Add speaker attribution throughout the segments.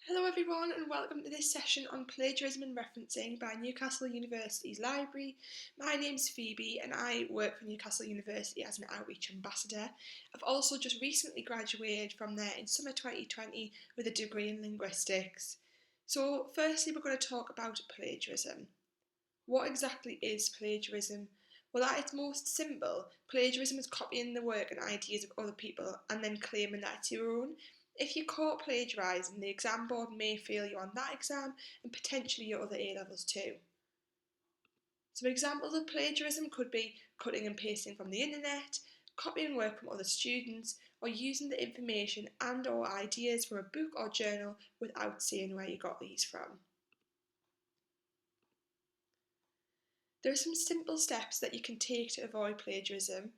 Speaker 1: Hello everyone and welcome to this session on plagiarism and referencing by Newcastle University's Library. My name's Phoebe and I work for Newcastle University as an outreach ambassador. I've also just recently graduated from there in summer 2020 with a degree in linguistics. So firstly we're going to talk about plagiarism. What exactly is plagiarism? Well, at its most simple, plagiarism is copying the work and ideas of other people and then claiming that it's your own. If you're caught plagiarising, the exam board may fail you on that exam and potentially your other A-levels too. Some examples of plagiarism could be cutting and pasting from the internet, copying work from other students, or using the information and/or ideas from a book or journal without saying where you got these from. There are some simple steps that you can take to avoid plagiarism.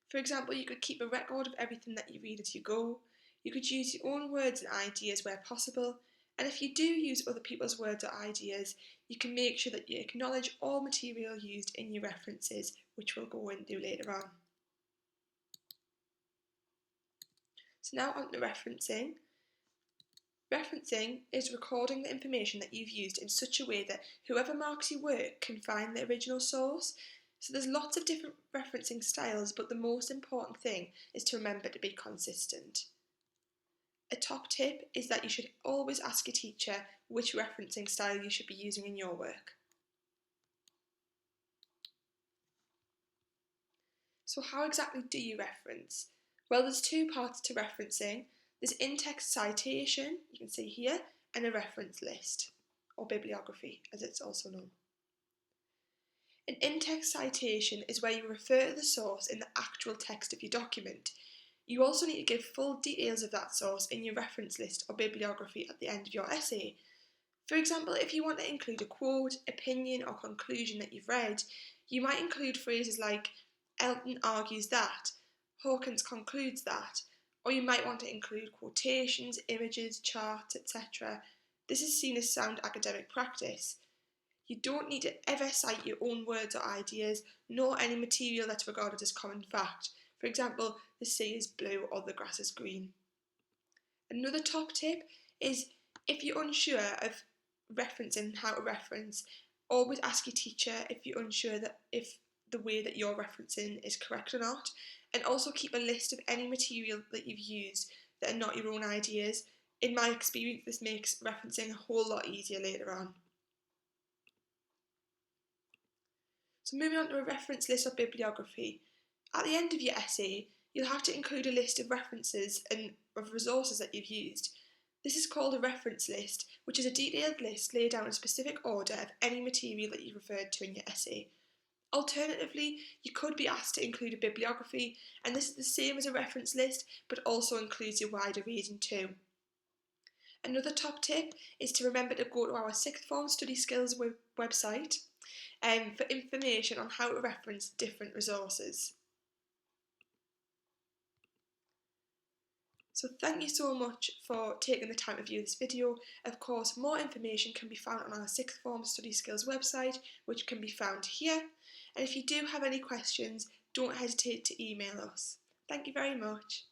Speaker 1: For example, you could keep a record of everything that you read as you go. You could use your own words and ideas where possible. And if you do use other people's words or ideas, you can make sure that you acknowledge all material used in your references, which we'll go into later on. So now on to referencing. Referencing is recording the information that you've used in such a way that whoever marks your work can find the original source. So there's lots of different referencing styles, but the most important thing is to remember to be consistent. A top tip is that you should always ask your teacher which referencing style you should be using in your work. So how exactly do you reference? Well, there's two parts to referencing. There's in-text citation, you can see here, and a reference list, or bibliography as it's also known. An in-text citation is where you refer to the source in the actual text of your document. You also need to give full details of that source in your reference list or bibliography at the end of your essay. For example, if you want to include a quote, opinion or conclusion that you've read, you might include phrases like Elton argues that, Hawkins concludes that, or you might want to include quotations, images, charts, etc. This is seen as sound academic practice. You don't need to ever cite your own words or ideas, nor any material that's regarded as common fact. For example, the sea is blue or the grass is green. Another top tip is if you're unsure of referencing how to reference, always ask your teacher if you're unsure that if the way that you're referencing is correct or not, and also keep a list of any material that you've used that are not your own ideas. In my experience, this makes referencing a whole lot easier later on. So moving on to a reference list or bibliography. At the end of your essay, you'll have to include a list of references and of resources that you've used. This is called a reference list, which is a detailed list laid out in a specific order of any material that you've referred to in your essay. Alternatively, you could be asked to include a bibliography, and this is the same as a reference list, but also includes your wider reading too. Another top tip is to remember to go to our sixth form study skills website for information on how to reference different resources. So thank you so much for taking the time to view this video. Of course, more information can be found on our sixth form study skills website, which can be found here. And if you do have any questions, don't hesitate to email us. Thank you very much.